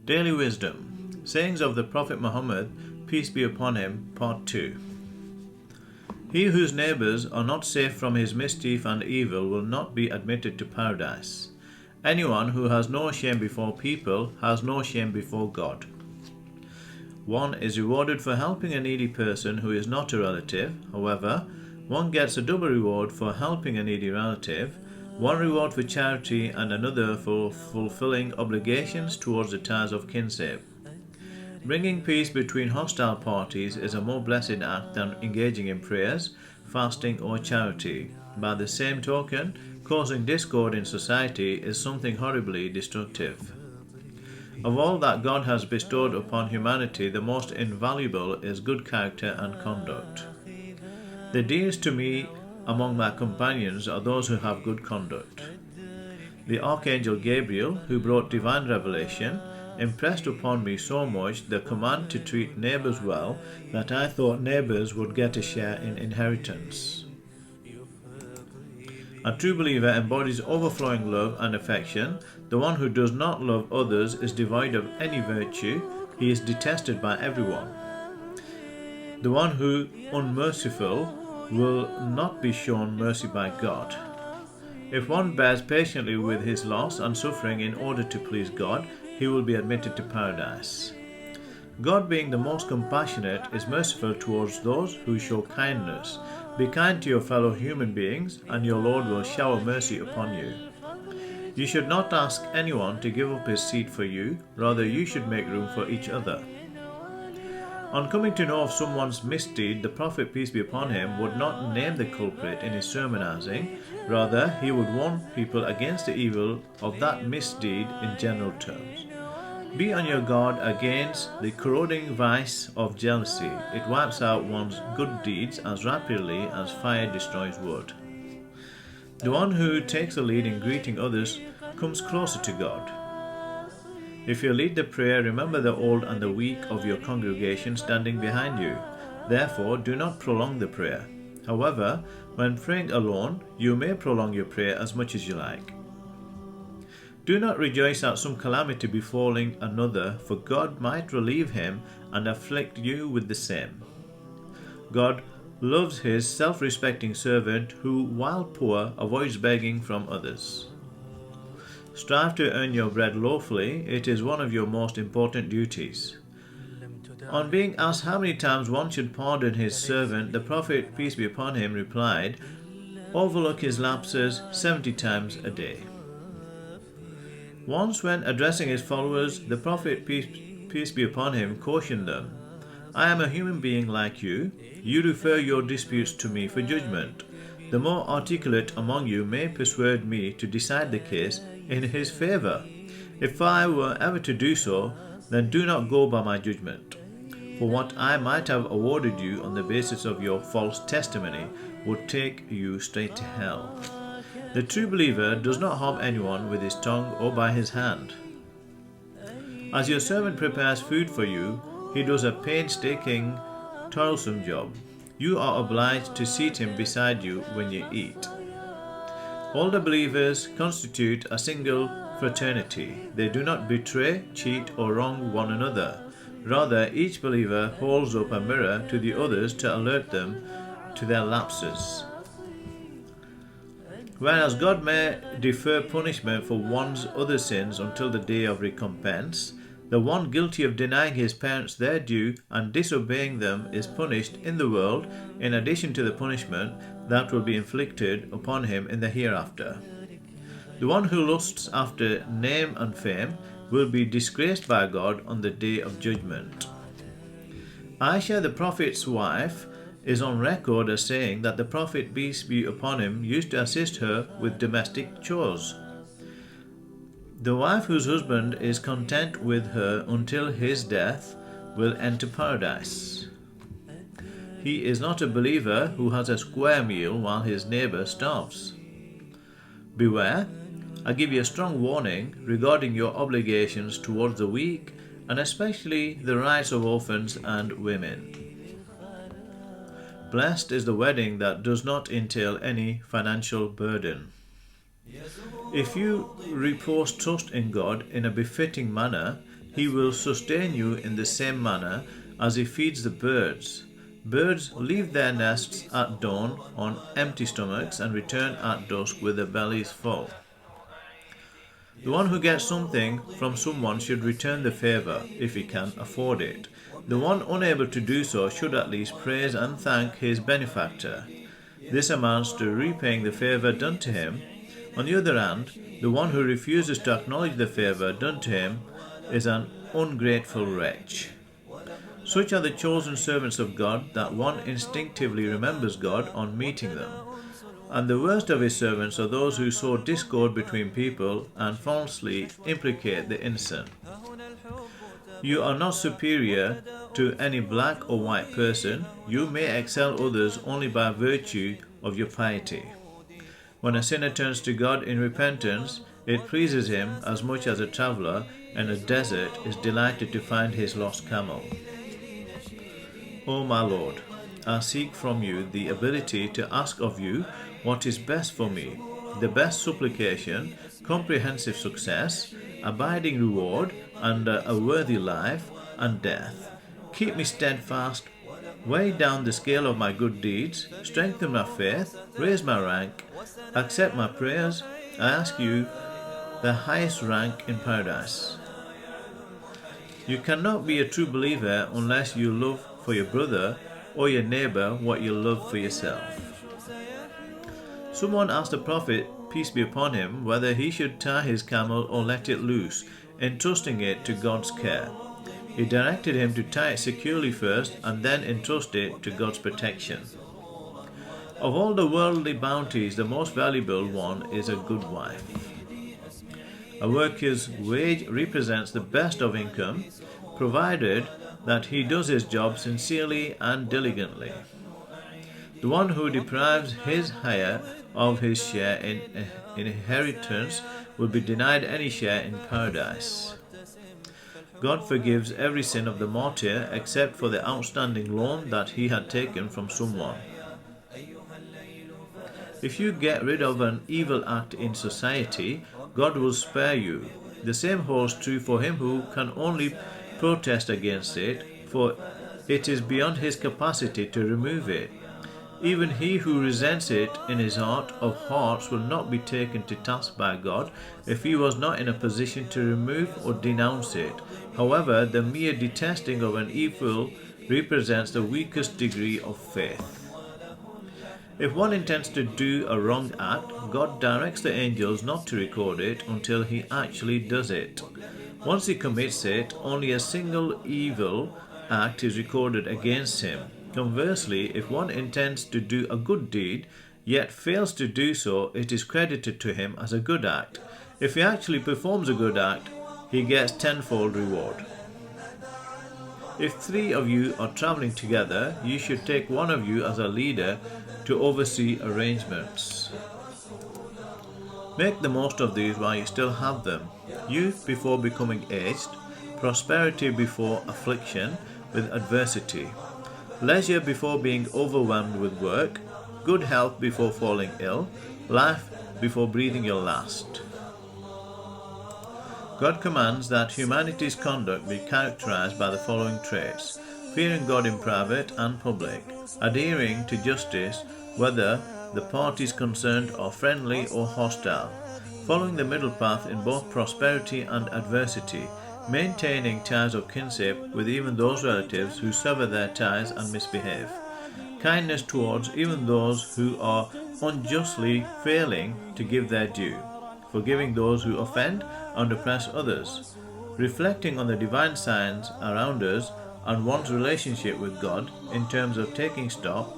Daily Wisdom, Sayings of the Prophet Muhammad, peace be upon him, Part 2. He whose neighbours are not safe from his mischief and evil will not be admitted to paradise. Anyone who has no shame before people has no shame before God. One is rewarded for helping a needy person who is not a relative. However, one gets a double reward for helping a needy relative, one reward for charity and another for fulfilling obligations towards the ties of kinship. Bringing peace between hostile parties is a more blessed act than engaging in prayers, fasting, or charity. By the same token, causing discord in society is something horribly destructive. Of all that God has bestowed upon humanity, the most invaluable is good character and conduct. The dearest to me among my companions are those who have good conduct. The Archangel Gabriel, who brought divine revelation, impressed upon me so much the command to treat neighbours well that I thought neighbours would get a share in inheritance. A true believer embodies overflowing love and affection. The one who does not love others is devoid of any virtue. He is detested by everyone. The one who unmerciful will not be shown mercy by God. If one bears patiently with his loss and suffering in order to please God, he will be admitted to paradise. God, being the most compassionate, is merciful towards those who show kindness. Be kind to your fellow human beings, and your Lord will shower mercy upon you. You should not ask anyone to give up his seat for you, rather you should make room for each other. On coming to know of someone's misdeed, the Prophet, peace be upon him, would not name the culprit in his sermonizing. Rather, he would warn people against the evil of that misdeed in general terms. Be on your guard against the corroding vice of jealousy. It wipes out one's good deeds as rapidly as fire destroys wood. The one who takes the lead in greeting others comes closer to God. If you lead the prayer, remember the old and the weak of your congregation standing behind you. Therefore, do not prolong the prayer. However, when praying alone, you may prolong your prayer as much as you like. Do not rejoice at some calamity befalling another, for God might relieve him and afflict you with the same. God loves his self-respecting servant who, while poor, avoids begging from others. Strive to earn your bread lawfully. It is one of your most important duties. On being asked how many times one should pardon his servant, the Prophet, peace be upon him, replied, "Overlook his lapses 70 times a day." Once, when addressing his followers, the Prophet, peace be upon him, cautioned them, "I am a human being like you. You refer your disputes to me for judgment. The more articulate among you may persuade me to decide the case in his favour. If I were ever to do so, then do not go by my judgment. For what I might have awarded you on the basis of your false testimony would take you straight to hell." The true believer does not harm anyone with his tongue or by his hand. As your servant prepares food for you, he does a painstaking, toilsome job. You are obliged to seat him beside you when you eat. All the believers constitute a single fraternity. They do not betray, cheat, or wrong one another. Rather, each believer holds up a mirror to the others to alert them to their lapses. Whereas God may defer punishment for one's other sins until the day of recompense, the one guilty of denying his parents their due and disobeying them is punished in the world in addition to the punishment that will be inflicted upon him in the hereafter. The one who lusts after name and fame will be disgraced by God on the day of judgment. Aisha, the Prophet's wife, is on record as saying that the Prophet, peace be upon him, used to assist her with domestic chores. The wife whose husband is content with her until his death will enter paradise. He is not a believer who has a square meal while his neighbour starves. Beware, I give you a strong warning regarding your obligations towards the weak and especially the rights of orphans and women. Blessed is the wedding that does not entail any financial burden. If you repose trust in God in a befitting manner, he will sustain you in the same manner as he feeds the birds. Birds leave their nests at dawn on empty stomachs and return at dusk with their bellies full. The one who gets something from someone should return the favor if he can afford it. The one unable to do so should at least praise and thank his benefactor. This amounts to repaying the favor done to him. On the other hand, the one who refuses to acknowledge the favor done to him is an ungrateful wretch. Such are the chosen servants of God that one instinctively remembers God on meeting them. And the worst of his servants are those who sow discord between people and falsely implicate the innocent. You are not superior to any black or white person. You may excel others only by virtue of your piety. When a sinner turns to God in repentance, it pleases him as much as a traveller in a desert is delighted to find his lost camel. O my Lord, I seek from you the ability to ask of you what is best for me, the best supplication, comprehensive success, abiding reward, and a worthy life and death. Keep me steadfast, weigh down the scale of my good deeds, strengthen my faith, raise my rank, accept my prayers. I ask you the highest rank in paradise. You cannot be a true believer unless you love for your brother or your neighbor what you love for yourself. Someone asked the Prophet, peace be upon him, whether he should tie his camel or let it loose, entrusting it to God's care. He directed him to tie it securely first and then entrust it to God's protection. Of all the worldly bounties, the most valuable one is a good wife. A worker's wage represents the best of income, provided that he does his job sincerely and diligently. The one who deprives his hire of his share in inheritance will be denied any share in paradise. God forgives every sin of the martyr except for the outstanding loan that he had taken from someone. If you get rid of an evil act in society, God will spare you. The same holds true for him who can only protest against it, for it is beyond his capacity to remove it. Even he who resents it in his heart of hearts will not be taken to task by God if he was not in a position to remove or denounce it. However, the mere detesting of an evil represents the weakest degree of faith. If one intends to do a wrong act, God directs the angels not to record it until he actually does it. Once he commits it, only a single evil act is recorded against him. Conversely, if one intends to do a good deed, yet fails to do so, it is credited to him as a good act. If he actually performs a good act, he gets tenfold reward. If 3 of you are traveling together, you should take one of you as a leader to oversee arrangements. Make the most of these while you still have them. Youth before becoming aged, prosperity before affliction with adversity, leisure before being overwhelmed with work, good health before falling ill, life before breathing your last. God commands that humanity's conduct be characterized by the following traits: fearing God in private and public, adhering to justice whether the parties concerned are friendly or hostile, following the middle path in both prosperity and adversity, maintaining ties of kinship with even those relatives who sever their ties and misbehave, kindness towards even those who are unjustly failing to give their due, forgiving those who offend and oppress others, reflecting on the divine signs around us and one's relationship with God in terms of taking stock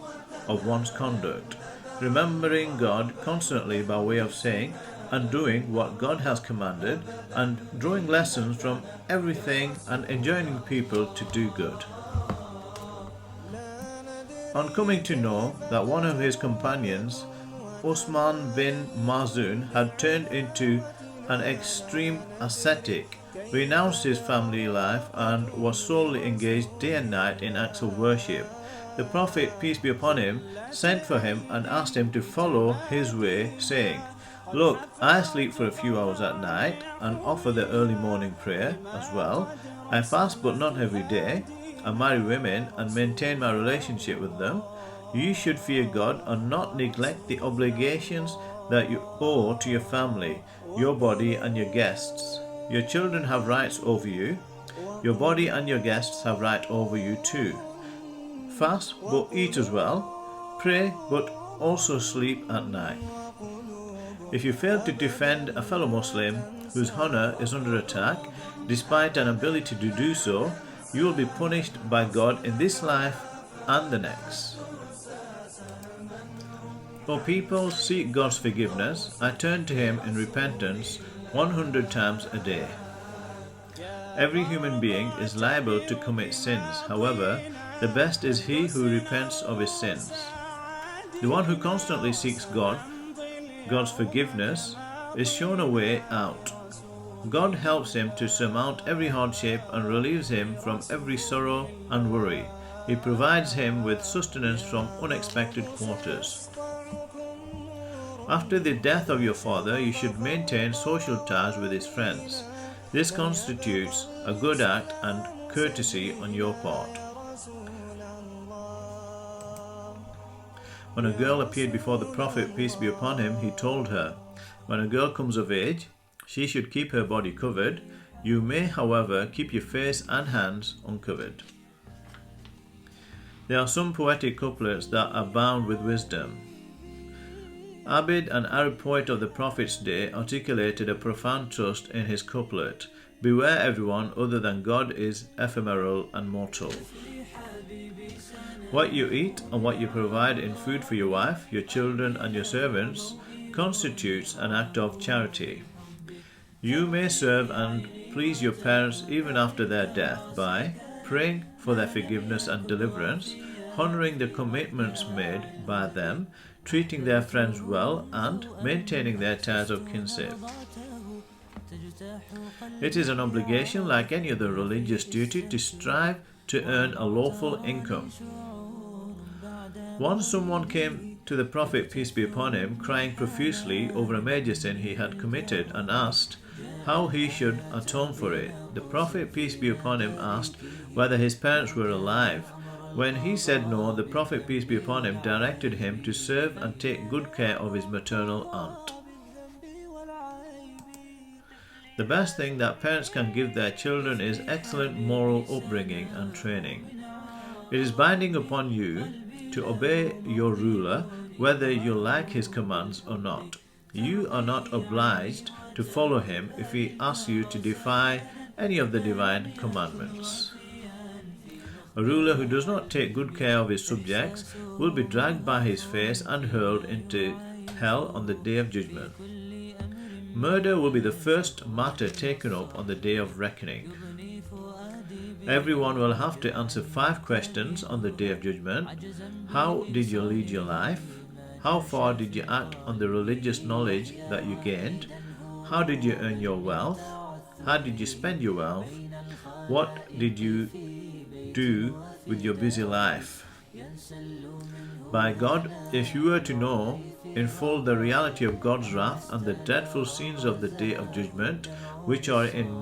of one's conduct, remembering God constantly by way of saying and doing what God has commanded, and drawing lessons from everything and enjoining people to do good. On coming to know that one of his companions, Osman bin Mazun, had turned into an extreme ascetic, renounced his family life and was solely engaged day and night in acts of worship, the Prophet, peace be upon him, sent for him and asked him to follow his way, saying, Look, I sleep for a few hours at night and offer the early morning prayer as well. I fast but not every day. I marry women and maintain my relationship with them. You should fear God and not neglect the obligations that you owe to your family, your body and your guests. Your children have rights over you. Your body and your guests have right over you too. Fast but eat as well. Pray but also sleep at night. If you fail to defend a fellow Muslim whose honor is under attack, despite an ability to do so, you will be punished by God in this life and the next. O people, seek God's forgiveness. I turn to Him in repentance 100 times a day. Every human being is liable to commit sins. However, the best is he who repents of his sins. The one who constantly seeks God's forgiveness, is shown a way out. God helps him to surmount every hardship and relieves him from every sorrow and worry. He provides him with sustenance from unexpected quarters. After the death of your father, you should maintain social ties with his friends. This constitutes a good act and courtesy on your part. When a girl appeared before the Prophet, peace be upon him, he told her, when a girl comes of age, she should keep her body covered. You may, however, keep your face and hands uncovered. There are some poetic couplets that are bound with wisdom. Abid, an Arab poet of the Prophet's day, articulated a profound trust in his couplet, beware everyone other than God is ephemeral and mortal. What you eat and what you provide in food for your wife, your children and your servants constitutes an act of charity. You may serve and please your parents even after their death by praying for their forgiveness and deliverance, honoring the commitments made by them, treating their friends well, and maintaining their ties of kinship. It is an obligation, like any other religious duty, to strive to earn a lawful income. Once someone came to the Prophet, peace be upon him, crying profusely over a major sin he had committed, and asked how he should atone for it. The Prophet, peace be upon him, asked whether his parents were alive. When he said no, the Prophet, peace be upon him, directed him to serve and take good care of his maternal aunt. The best thing that parents can give their children is excellent moral upbringing and training. It is binding upon you to obey your ruler, whether you like his commands or not. You are not obliged to follow him if he asks you to defy any of the divine commandments. A ruler who does not take good care of his subjects will be dragged by his face and hurled into hell on the day of judgment. Murder will be the first matter taken up on the day of reckoning. Everyone will have to answer 5 questions on the day of judgment. How did you lead your life? How far did you act on the religious knowledge that you gained? How did you earn your wealth? How did you spend your wealth? What did you do with your busy life? By God, if you were to know in full the reality of God's wrath and the dreadful scenes of the day of judgment, which are in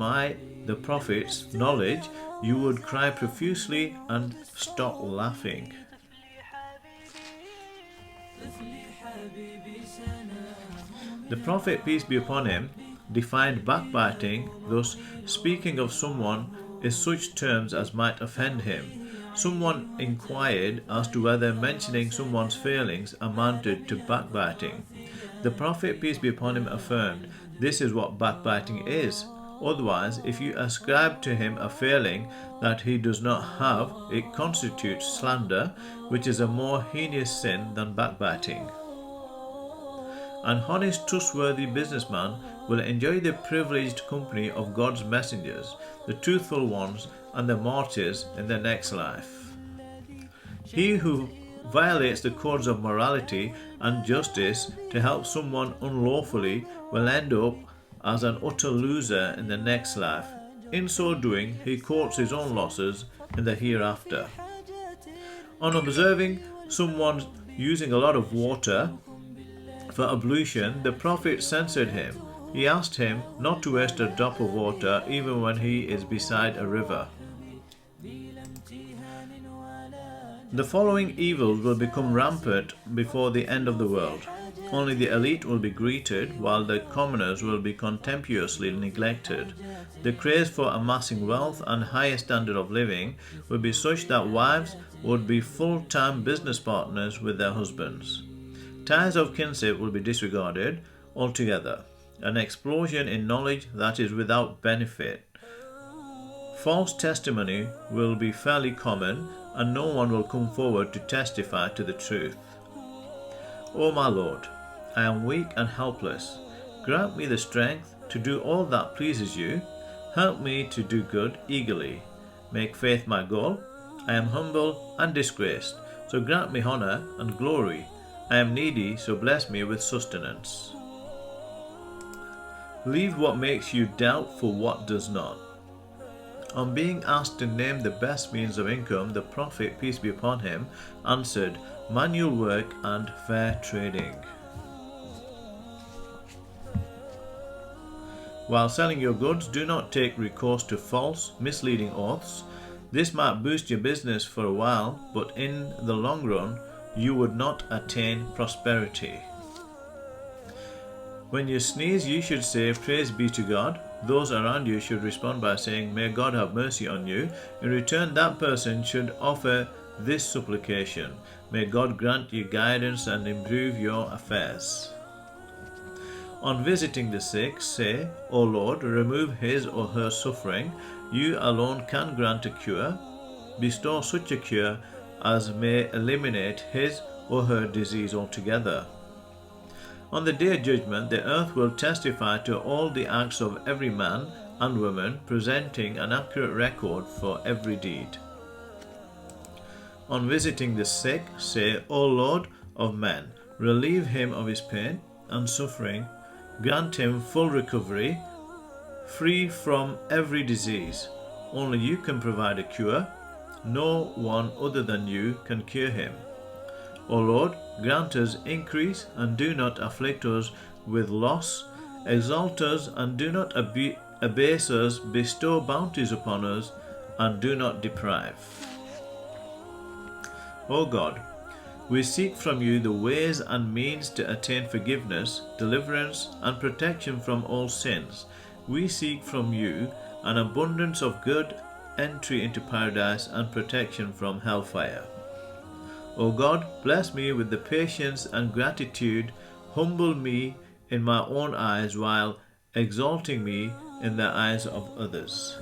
the Prophet's knowledge, you would cry profusely and stop laughing. The Prophet, peace be upon him, defined backbiting, thus speaking of someone in such terms as might offend him. Someone inquired as to whether mentioning someone's failings amounted to backbiting. The Prophet, peace be upon him, affirmed, this is what backbiting is. Otherwise, if you ascribe to him a failing that he does not have, it constitutes slander, which is a more heinous sin than backbiting. An honest, trustworthy businessman will enjoy the privileged company of God's messengers, the truthful ones, and the martyrs in the next life. He who violates the codes of morality and justice to help someone unlawfully will end up as an utter loser in the next life. In so doing, he courts his own losses in the hereafter. On observing someone using a lot of water For ablution, the Prophet censored him. He asked him not to waste a drop of water even when he is beside a river. The following evils will become rampant before the end of the world. Only the elite will be greeted, while the commoners will be contemptuously neglected. The craze for amassing wealth and higher standard of living will be such that wives would be full-time business partners with their husbands. Ties of kinship will be disregarded altogether. An explosion in knowledge that is without benefit. False testimony will be fairly common, and no one will come forward to testify to the truth. O my Lord, I am weak and helpless. Grant me the strength to do all that pleases you. Help me to do good eagerly. Make faith my goal. I am humble and disgraced, so grant me honor and glory. I am needy, so bless me with sustenance. Leave what makes you doubt for what does not. On being asked to name the best means of income, the Prophet, peace be upon him, answered, manual work and fair trading. While selling your goods, do not take recourse to false, misleading oaths. This might boost your business for a while, but in the long run, you would not attain prosperity. When you sneeze, you should say, praise be to God. Those around you should respond by saying, may God have mercy on you. In return, that person should offer this supplication, may God grant you guidance and improve your affairs. On visiting the sick, say, O Lord, remove his or her suffering. You alone can grant a cure. Bestow such a cure as may eliminate his or her disease altogether. On the day of judgment, the earth will testify to all the acts of every man and woman, presenting an accurate record for every deed. On visiting the sick, say, O Lord of men, relieve him of his pain and suffering, grant him full recovery, free from every disease. Only you can provide a cure. No one other than you can cure him. O Lord, grant us increase and do not afflict us with loss. Exalt us and do not abase us. Bestow bounties upon us and do not deprive. O God, we seek from you the ways and means to attain forgiveness, deliverance, and protection from all sins. We seek from you an abundance of good, entry into paradise, and protection from hellfire. O God, bless me with the patience and gratitude, humble me in my own eyes while exalting me in the eyes of others.